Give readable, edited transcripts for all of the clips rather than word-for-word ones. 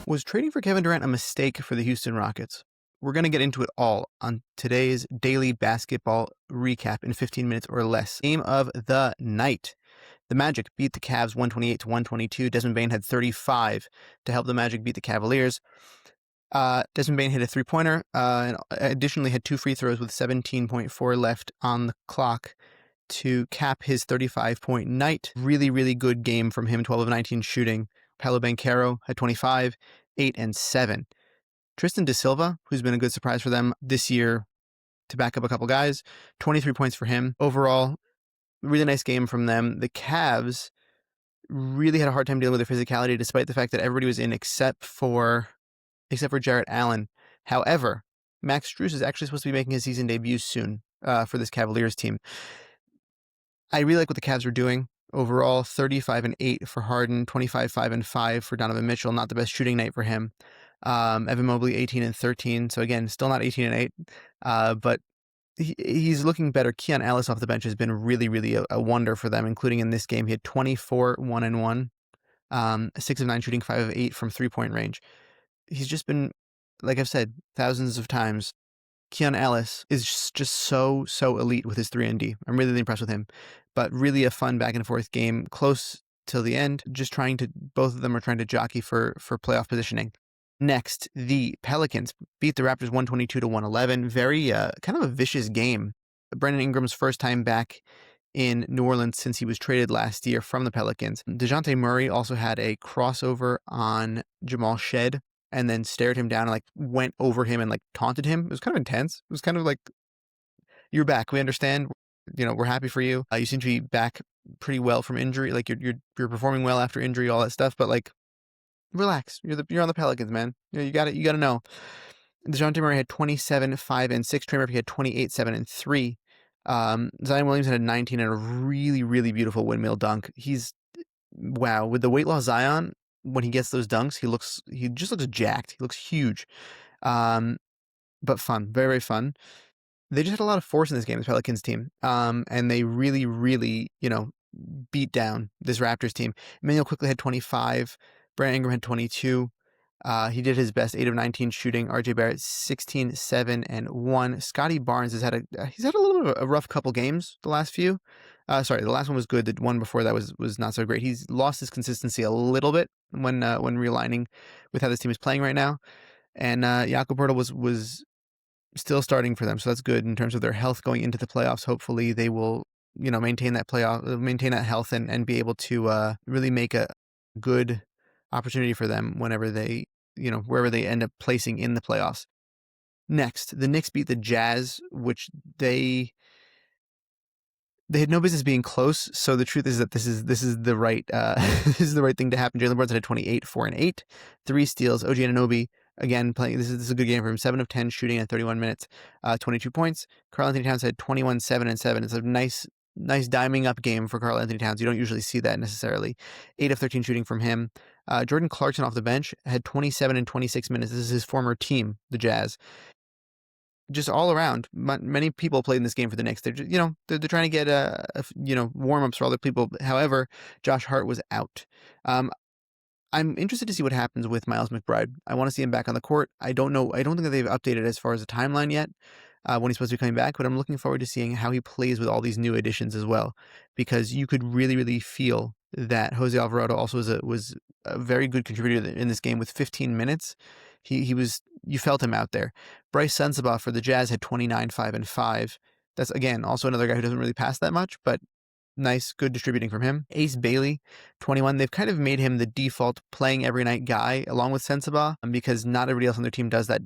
Was trading for Kevin Durant a mistake for the Houston Rockets? We're going to get into it all on today's daily basketball recap in 15 minutes or less. Game of the night. The Magic beat the Cavs 128-122. Desmond Bane had 35 to help the Magic beat the Cavaliers. Desmond Bane hit a three-pointer and additionally had 2 free throws with 17.4 left on the clock to cap his 35-point night. Really, really good game from him, 12 of 19 shooting. Paolo Banchero had 25, 8 and 7. Tristan da Silva, who's been a good surprise for them this year to back up a couple guys, 23 points for him. Overall, really nice game from them. The Cavs really had a hard time dealing with their physicality despite the fact that everybody was in except for Jarrett Allen. However, Max Strus is actually supposed to be making his season debut soon for this Cavaliers team. I really like what the Cavs are doing. Overall, 35-8 for Harden, 25-5 for Donovan Mitchell. Not the best shooting night for him. Evan Mobley, 18-13. So again, still not 18-8, but he's looking better. Keon Ellis off the bench has been really, really a wonder for them, including in this game. He had 24, 1-1, 6 of 9 shooting, 5 of 8 from 3-point range. He's just been, like I've said thousands of times, Keon Ellis is just so elite with his 3-and-D. I'm really impressed with him. But really a fun back and forth game, close till the end. Both of them are trying to jockey for playoff positioning. Next, the Pelicans beat the Raptors 122-111. Very kind of a vicious game. Brandon Ingram's first time back in New Orleans since he was traded last year from the Pelicans. DeJounte Murray also had a crossover on Jamal Shead and then stared him down and went over him and taunted him. It was kind of intense. It was kind of like, you're back. We understand. We're happy for you. You seem to be back pretty well from injury. You're performing well after injury, all that stuff. But relax. You're on the Pelicans, man. You got it. You got to know. DeJounte Murray had 27, 5 and 6. Trey Murphy had 28, 7 and 3. Zion Williamson had 19 and a really, really beautiful windmill dunk. Wow. With the weight loss Zion, when he gets those dunks, he just looks jacked. He looks huge. But fun. Very, very fun. They just had a lot of force in this game, this Pelicans team. And they really, really, beat down this Raptors team. Emmanuel quickly had 25. Brandon Ingram had 22. He did his best, 8 of 19 shooting. RJ Barrett, 16, 7 and 1. Scotty Barnes he's had a little bit of a rough couple games, the last few. The last one was good. The one before that was not so great. He's lost his consistency a little bit when realigning with how this team is playing right now. And Jakob Poeltl was still starting for them, so that's good in terms of their health going into the playoffs. Hopefully they will, maintain that health and be able to really make a good opportunity for them whenever they, wherever they end up placing in the playoffs. Next, the Knicks beat the Jazz, which they had no business being close. So the truth is that this is the right this is the right thing to happen. Jalen Brunson had 28, 4 and 8, 3 steals. OG Anunoby again playing. This is a good game for him. 7 of 10 shooting at 31 minutes, 22 points. Karl Anthony Towns had 21, 7 and 7. It's a nice diming up game for Karl Anthony Towns. You don't usually see that necessarily. 8 of 13 shooting from him. Jordan Clarkson off the bench had 27 and 26 minutes. This is his former team, the Jazz. Just all around, many people played in this game for the Knicks. They're just, they're trying to get warm-ups for other people. However, Josh Hart was out. I'm interested to see what happens with Miles McBride. I want to see him back on the court. I don't know. I don't think that they've updated as far as the timeline yet when he's supposed to be coming back, but I'm looking forward to seeing how he plays with all these new additions as well, because you could really, really feel that Jose Alvarado also was a very good contributor in this game with 15 minutes. You felt him out there. Bryce Sensabaugh for the Jazz had 29, 5 and 5. That's again also another guy who doesn't really pass that much, but nice, good distributing from him. Ace Bailey, 21. They've kind of made him the default playing every night guy along with Sensabaugh because not everybody else on their team does that.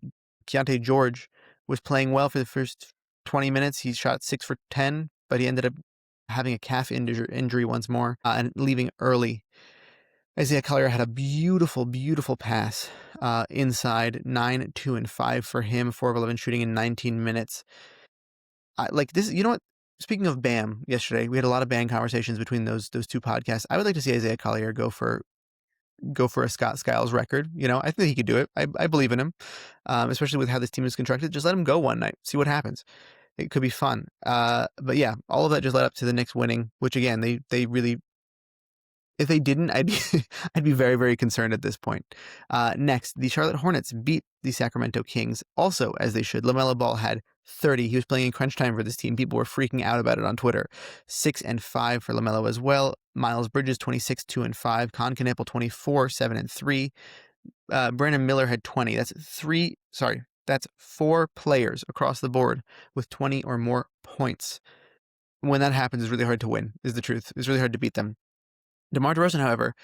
Keontae George was playing well for the first 20 minutes. He shot 6 for 10, but he ended up having a calf injury once more and leaving early. Isaiah Collier had a beautiful, beautiful pass inside, 9, 2 and 5 for him, 4 of 11 shooting in 19 minutes. Like this, you know what? Speaking of Bam, yesterday we had a lot of Bam conversations between those two podcasts. I would like to see Isaiah Collier go for a Scott Skiles record. I think he could do it. I believe in him, especially with how this team is constructed. Just let him go one night, see what happens. It could be fun. But yeah, all of that just led up to the Knicks winning, which again they really If they didn't, I'd be I'd be very, very concerned at this point. Next, the Charlotte Hornets beat the Sacramento Kings, also as they should. LaMelo Ball had 30. He was playing in crunch time for this team. People were freaking out about it on Twitter. 6 and 5 for LaMelo as well. Miles Bridges 26, 2 and 5. Con Knappel 24, 7 and 3. Brandon Miller had 20. That's 4 players across the board with 20 or more points. When that happens, it's really hard to win, is the truth. It's really hard to beat them. DeMar DeRozan, however,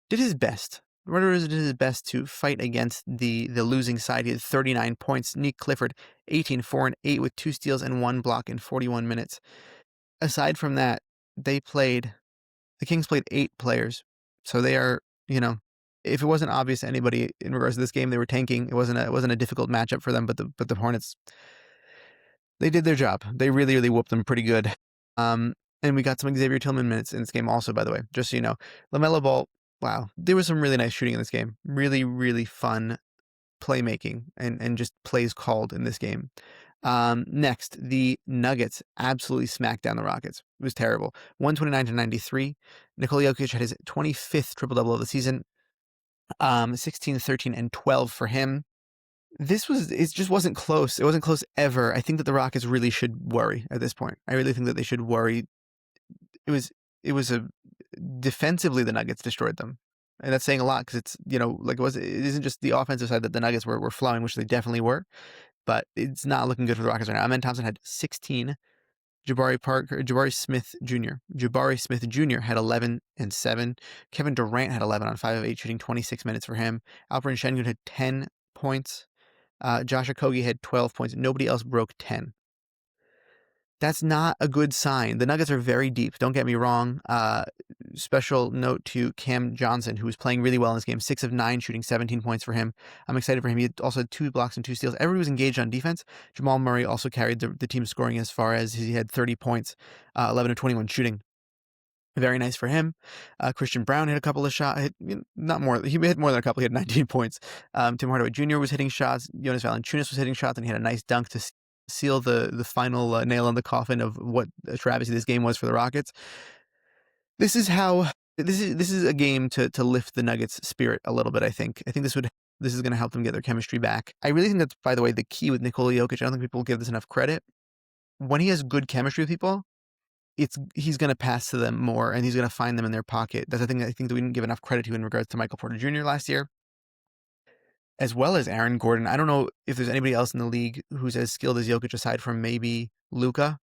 did his best. DeMar DeRozan did his best to fight against the losing side. He had 39 points. Nick Clifford, 18, 4 and 8 with 2 steals and 1 block in 41 minutes. Aside from that, the Kings played 8 players. So they are, if it wasn't obvious to anybody in regards to this game, they were tanking. It wasn't a difficult matchup for them, but the Hornets, they did their job. They really, really whooped them pretty good. And we got some Xavier Tillman minutes in this game also, by the way, just so you know. LaMelo Ball, wow, there was some really nice shooting in this game. Really, really fun playmaking and just plays called in this game. Next, the Nuggets absolutely smacked down the Rockets. It was terrible. 129-93. Nikola Jokic had his 25th triple-double of the season. 16, 13, and 12 for him. It just wasn't close. It wasn't close ever. I think that the Rockets really should worry at this point. I really think that they should worry. It was defensively, the Nuggets destroyed them. And that's saying a lot because it's, it isn't just the offensive side that the Nuggets were flowing, which they definitely were, but it's not looking good for the Rockets right now. Amen Thompson had 16. Jabari Smith Jr. had 11 and 7. Kevin Durant had 11 on 5 of 8, shooting 26 minutes for him. Alperen Sengun had 10 points. Josh Okogie had 12 points. Nobody else broke 10. That's not a good sign. The Nuggets are very deep. Don't get me wrong. Special note to Cam Johnson, who was playing really well in this game. 6 of 9, shooting 17 points for him. I'm excited for him. He also had 2 blocks and 2 steals. Everybody was engaged on defense. Jamal Murray also carried the team scoring as far as he had 30 points, 11 of 21 shooting. Very nice for him. Christian Brown hit a couple of shots. Not more. He hit more than a couple. He had 19 points. Tim Hardaway Jr. was hitting shots. Jonas Valanciunas was hitting shots, and he had a nice dunk to seal the final nail in the coffin of what a travesty this game was for the Rockets. This is a game to lift the Nuggets' spirit a little bit. I think this is going to help them get their chemistry back. I really think that's, by the way, the key with Nikola Jokic. I don't think people give this enough credit. When he has good chemistry with people, he's going to pass to them more, and he's going to find them in their pocket. That's a thing I think that we didn't give enough credit to in regards to Michael Porter Jr. last year, as well as Aaron Gordon. I don't know if there's anybody else in the league who's as skilled as Jokic aside from maybe Luka,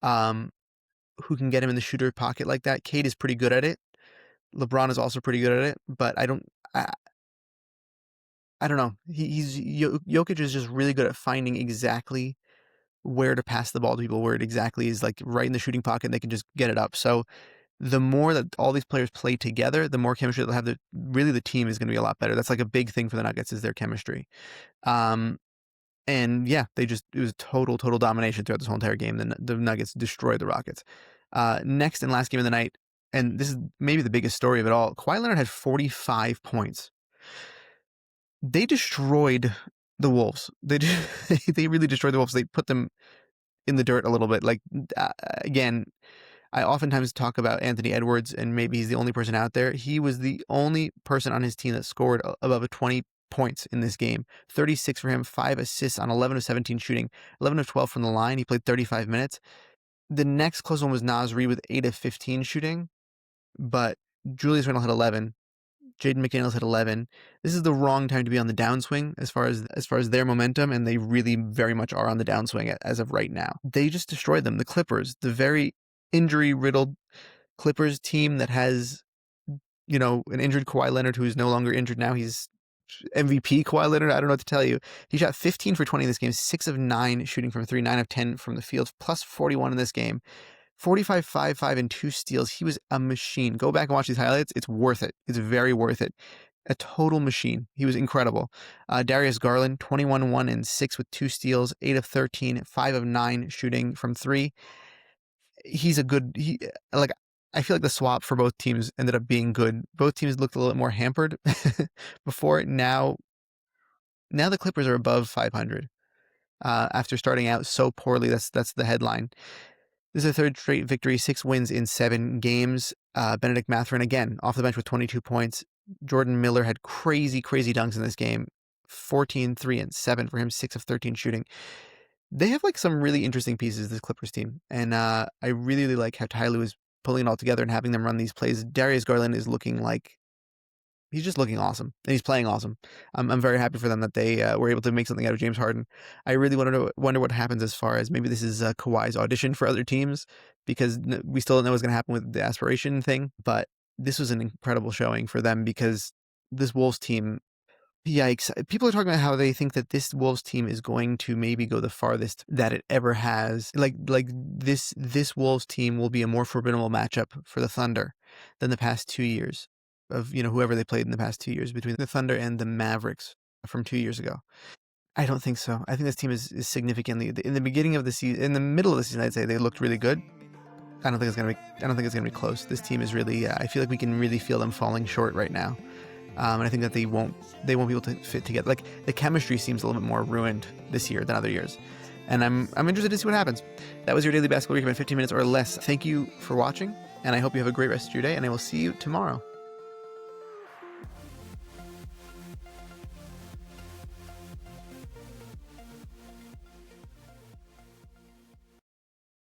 who can get him in the shooter pocket like that. Cade is pretty good at it. LeBron is also pretty good at it, but I don't know. Jokic is just really good at finding exactly where to pass the ball to people, where it exactly is like right in the shooting pocket, and they can just get it up. So the more that all these players play together, the more chemistry they'll have. The team is going to be a lot better. That's like a big thing for the Nuggets, is their chemistry. And yeah, it was total domination throughout this whole entire game. The Nuggets destroyed the Rockets. Next and last game of the night, and this is maybe the biggest story of it all, Kawhi Leonard had 45 points. They destroyed the Wolves. They really destroyed the Wolves. They put them in the dirt a little bit. Again, I oftentimes talk about Anthony Edwards, and maybe he's the only person out there. He was the only person on his team that scored above 20 points in this game. 36 for him, 5 assists on 11 of 17 shooting, 11 of 12 from the line. He played 35 minutes. The next close one was Naz Reid with 8 of 15 shooting, but Julius Randle had 11. Jaden McDaniels had 11. This is the wrong time to be on the downswing as far as their momentum, and they really very much are on the downswing as of right now. They just destroyed them. The Clippers, the very injury-riddled Clippers team that has, an injured Kawhi Leonard who is no longer injured now. He's MVP Kawhi Leonard. I don't know what to tell you. He shot 15 for 20 in this game, 6 of 9 shooting from 3, 9 of 10 from the field, plus 41 in this game. 45, 5, 5, and 2 steals. He was a machine. Go back and watch these highlights. It's worth it. It's very worth it. A total machine. He was incredible. Darius Garland, 21, 1, and 6 with 2 steals, 8 of 13, 5 of 9 shooting from 3. He's a good, I feel like the swap for both teams ended up being good. Both teams looked a little bit more hampered before. Now the Clippers are above 500 after starting out so poorly. That's the headline. This is a third straight victory, 6 wins in 7 games. Benedict Mathurin, again, off the bench with 22 points. Jordan Miller had crazy dunks in this game. 14, 3, and 7 for him, 6 of 13 shooting. They have like some really interesting pieces, this Clippers team. And I really like how Ty Lue is pulling it all together and having them run these plays. Darius Garland is looking like he's just looking awesome, and he's playing awesome. I'm very happy for them that they were able to make something out of James Harden. I really wonder what happens as far as maybe this is Kawhi's audition for other teams, because we still don't know what's going to happen with the aspiration thing. But this was an incredible showing for them, because this Wolves team, yikes. People are talking about how they think that this Wolves team is going to maybe go the farthest that it ever has. Like this Wolves team will be a more formidable matchup for the Thunder than the past 2 years of, whoever they played in the past 2 years, between the Thunder and the Mavericks from 2 years ago. I don't think so. I think this team is significantly, in the beginning of the season, in the middle of the season, I'd say they looked really good. I don't think it's gonna be close. This team is really, I feel like we can really feel them falling short right now. And I think that they won't be able to fit together. Like, the chemistry seems a little bit more ruined this year than other years. And I'm interested to see what happens. That was your daily basketball recap in 15 minutes or less. Thank you for watching, and I hope you have a great rest of your day, and I will see you tomorrow.